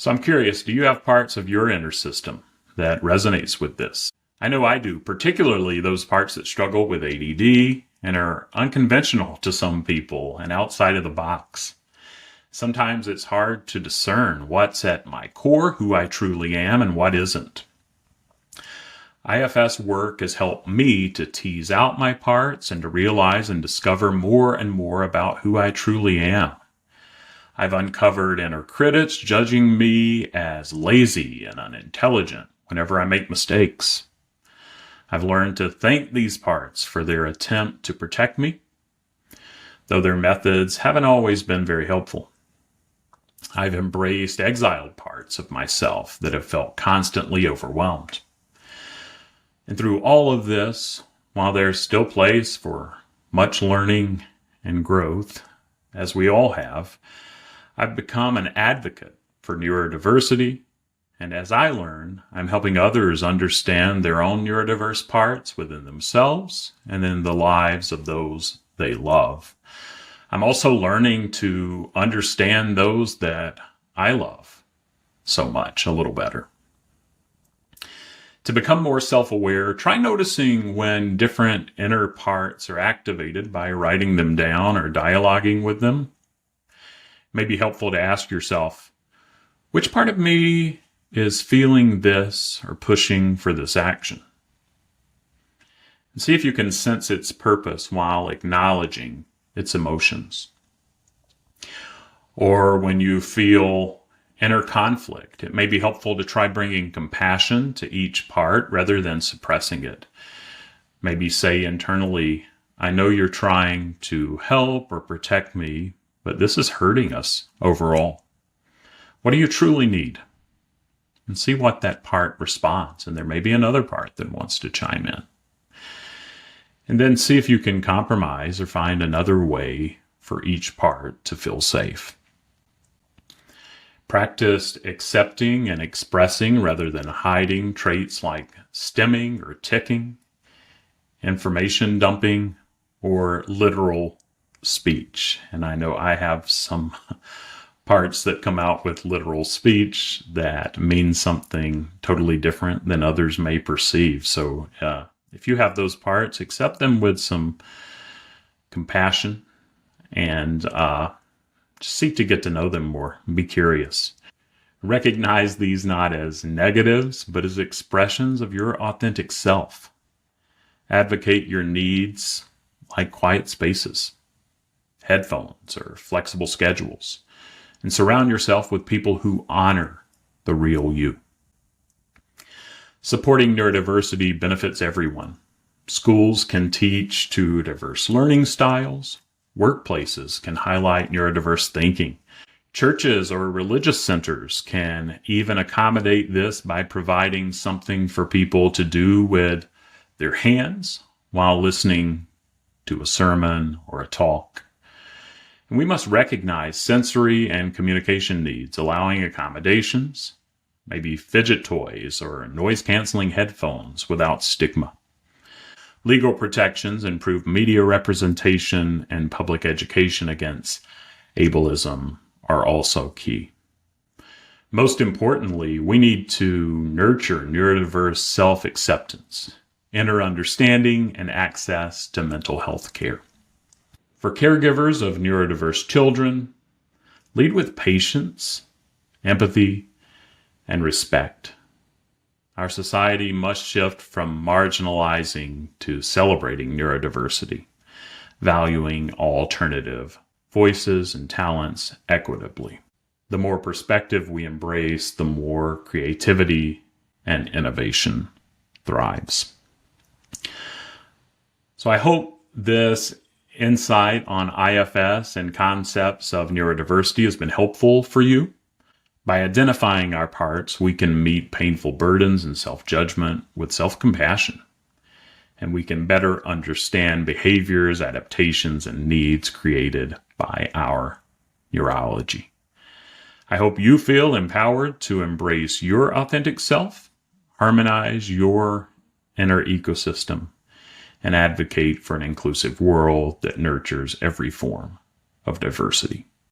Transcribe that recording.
So I'm curious, do you have parts of your inner system that resonates with this? I know I do, particularly those parts that struggle with ADD and are unconventional to some people and outside of the box. Sometimes it's hard to discern what's at my core, who I truly am, and what isn't. IFS work has helped me to tease out my parts and to realize and discover more and more about who I truly am. I've uncovered inner critics judging me as lazy and unintelligent whenever I make mistakes. I've learned to thank these parts for their attempt to protect me, though their methods haven't always been very helpful. I've embraced exiled parts of myself that have felt constantly overwhelmed. And through all of this, while there's still place for much learning and growth, as we all have, I've become an advocate for neurodiversity, and as I learn, I'm helping others understand their own neurodiverse parts within themselves and in the lives of those they love. I'm also learning to understand those that I love so much a little better. To become more self-aware, try noticing when different inner parts are activated by writing them down or dialoguing with them. It may be helpful to ask yourself, which part of me is feeling this or pushing for this action? And see if you can sense its purpose while acknowledging its emotions. Or when you feel inner conflict, it may be helpful to try bringing compassion to each part rather than suppressing it. Maybe say internally, I know you're trying to help or protect me, but this is hurting us overall. What do you truly need? And see what that part responds. And there may be another part that wants to chime in. And then see if you can compromise or find another way for each part to feel safe. Practice accepting and expressing rather than hiding traits like stimming or ticking, information dumping, or literal speech. And I know I have some parts that come out with literal speech that mean something totally different than others may perceive. So if you have those parts, accept them with some compassion and seek to get to know them more. Be curious. Recognize these not as negatives, but as expressions of your authentic self. Advocate your needs like quiet spaces, headphones, or flexible schedules, and surround yourself with people who honor the real you. Supporting neurodiversity benefits everyone. Schools can teach to diverse learning styles. Workplaces can highlight neurodiverse thinking. Churches or religious centers can even accommodate this by providing something for people to do with their hands while listening to a sermon or a talk. And we must recognize sensory and communication needs, allowing accommodations, maybe fidget toys or noise-canceling headphones without stigma. Legal protections improve media representation and public education against ableism are also key. Most importantly, we need to nurture neurodiverse self-acceptance, inner understanding, and access to mental health care. For caregivers of neurodiverse children, lead with patience, empathy, and respect. Our society must shift from marginalizing to celebrating neurodiversity, valuing alternative voices and talents equitably. The more perspective we embrace, the more creativity and innovation thrives. So I hope this insight on IFS and concepts of neurodiversity has been helpful for you. By identifying our parts, we can meet painful burdens and self-judgment with self-compassion, and we can better understand behaviors, adaptations, and needs created by our neurology. I hope you feel empowered to embrace your authentic self, harmonize your inner ecosystem, and advocate for an inclusive world that nurtures every form of diversity.